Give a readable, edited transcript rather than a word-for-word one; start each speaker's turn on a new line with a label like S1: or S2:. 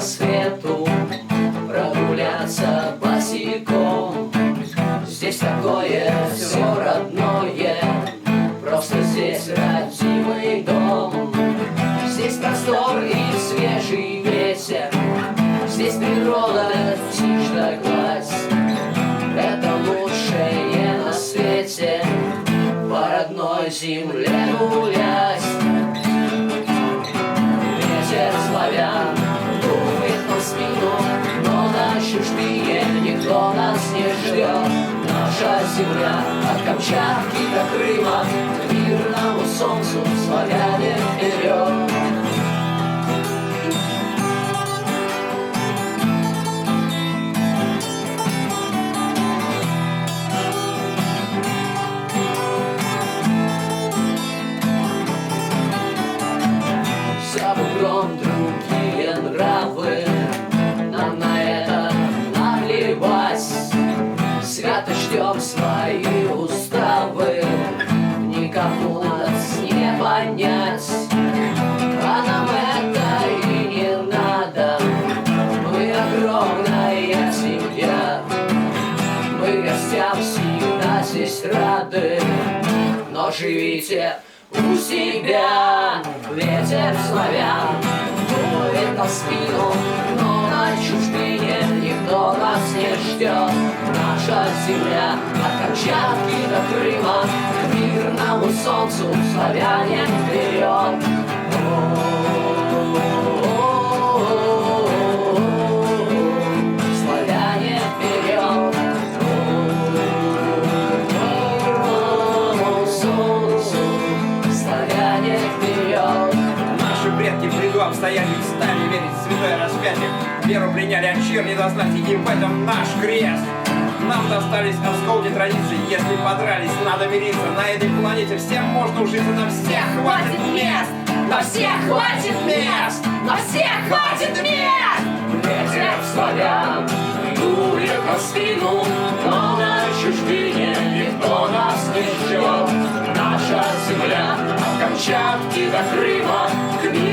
S1: по свету, прогуляться босиком. Здесь такое все родное, просто здесь родимый дом. Здесь простор и свежий ветер, здесь природа, тишь да гладь. Это лучшее на свете, по родной земле гулять. Ветер славян дует на спину, но на чужбине никто нас не ждет. Наша земля от Камчатки до Крыма, к мирному солнцу славяне вперед. За бугром другие нравы, нам на это наплевать. Свято ждем свои уставы, никому нас не понять. А нам это и не надо, мы огромная семья. Мы гостям всегда здесь рады, но живите у себя. Ветер славян дует на спину, но на чужбине никто нас не ждет. Наша земля от Камчатки до Крыма, к мирному солнцу славяне вперед. Славяне вперед. Славяне вперед.
S2: Наши предки в ряду обстояли, стали верить в святое распятие. Веру приняли от чир не дознать, и в этом наш крест. Нам достались осколки традиций, если подрались, надо мириться. На этой планете всем можно ужиться, на всех хватит мест! На всех хватит мест! На всех хватит мест!
S1: Ветер славян дует на спину, но на чужбине никто нас не ждет. Наша земля от Камчатки до Крыма, к миру